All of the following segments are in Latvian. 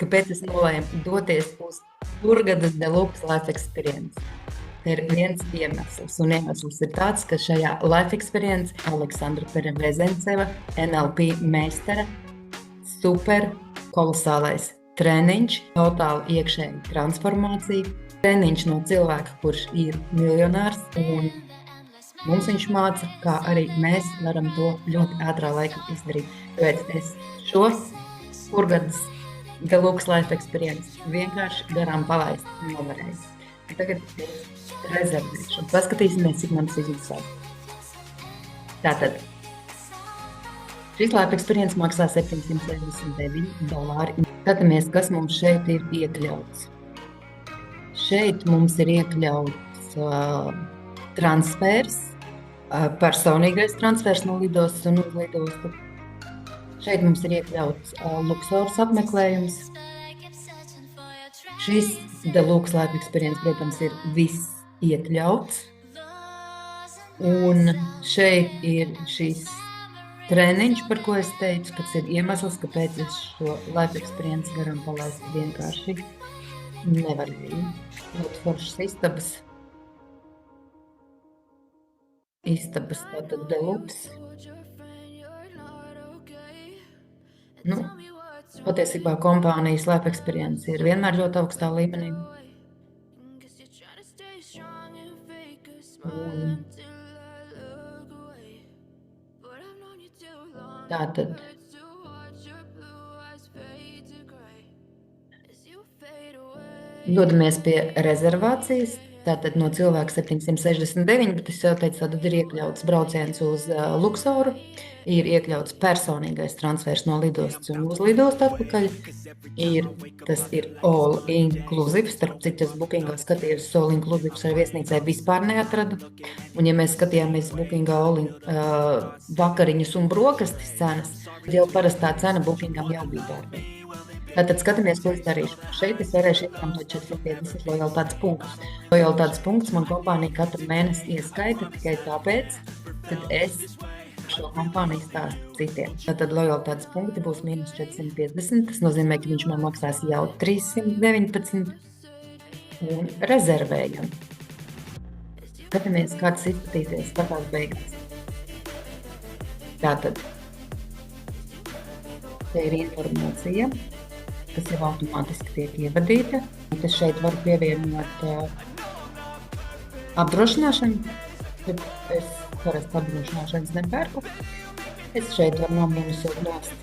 Kāpēc es nolēmu doties uz Hurgadas Deluxe Life Experience? Ir viens iemesls, un iemesls ir tāds, ka šajā Life Experience Aleksandra Perevezenceva, NLP meistara, super kolosālais treniņš, totāli iekšēja transformācija, treniņš no cilvēka, kurš ir miljonārs, un mums viņš māca, kā arī mēs varam to ļoti ātrā laikā izdarīt. Tāpēc es šos Hurgadas Deluxe Life Experience vienkārši garām palaist nevarēju. Tagad es rezervēšu un paskatīsimies, cik mums izmaksās. Tātad, šis Life Experience maksā $769. Skatāmies, kas mums šeit ir iekļauts. Šeit mums ir iekļauts transfers, personīgais transfers no lidostas un uz lidostu. Šeit mums ir iekļauts Luxors apmeklējums. Šis Deluxe Life Experience, protams, ir viss iekļauts. Un šeit ir šis treniņš, par ko es teicu, kas ir iemesls, kāpēc es šo Life Experience garam palaist vienkārši nevarēju. Ļoti foršas istabas tātad Deluxe. Nu, patiesībā kompānijas Life Experience ir vienmēr ļoti augstā līmenī. Un tātad dodamies pie rezervācijas. Tātad no cilvēka 769, bet es jau teicu, tad ir iekļauts brauciens uz Luksoru, ir iekļauts personīgais transfers no lidostas un uz lidostu atpakaļ. Tas ir all inclusive, starp citu es Bookingā skatījos all inclusive ar viesnīcai vispār neatradu. Un ja mēs skatījāmies Bookingā vakariņas un brokastis cenas, jau parastā cena Bookingam jau bija dārga. Tātad skatāmies, ko es darīšu. Šeit es varēšu izmantot 450 lojalitātes punktus. Lojalitātes punktus man kompānija katru mēnesi ieskaita tikai tāpēc, kad es šo kompāniju stāstu citiem. Tātad lojalitātes punkti būs mīnus 450, tas nozīmē, ka viņš man maksās jau 319 un rezervējam. Skatāmies, kāds izskatīsies pašās beigās. Tātad, te ir informācija, kas jau automātiski tiek ievadīta. Es šeit varu pievienot apdrošināšanu, bet es parasti apdrošināšanas nepērku. Es šeit varu nomīnusot nost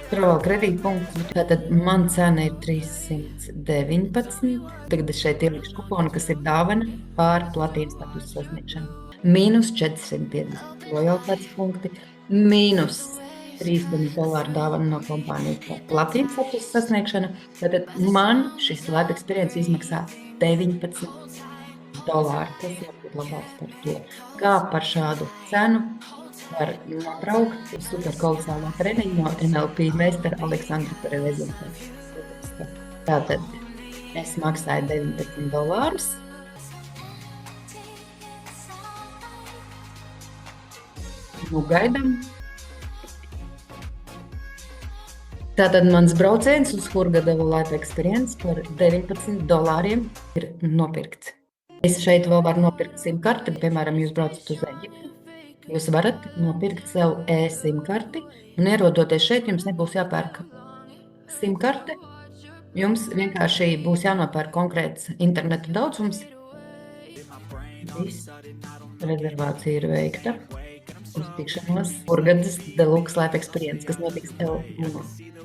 Travel kredītpunktus. Tātad man cena ir 319. Tagad es šeit ielikšu kuponu, kas ir dāvana pār platīnas statusu sasniegšanu. Mīnus 450 lojalitātes punkti, mīnus $3 dāvana no kompānijas par platīnas statusu sasniegšanu. Tātad man šis Life Experience izmaksā $19. Tas jau ir labāks par to. Kā par šādu cenu var nobraukt super kolosālā treniņu no NLP meistara Aleksandra Perevezenceva. Tātad es maksāju $19. Nu, gaidām. Tātad mans brauciens uz Hurgada Life Experience par $19 ir nopirkts. Es šeit vēl varu nopirkt SIM karti, piemēram, jūs braucat uz Eģiptu. Jūs varat nopirkt sev e-SIM karti un ierodoties šeit, jums nebūs jāpērk SIM karte. Jums vienkārši būs jānopērk konkrēts interneta daudzums. Viss rezervācija ir veikta uz tikšanos Hurgadas Deluxe Life Experience, kas notiks L1.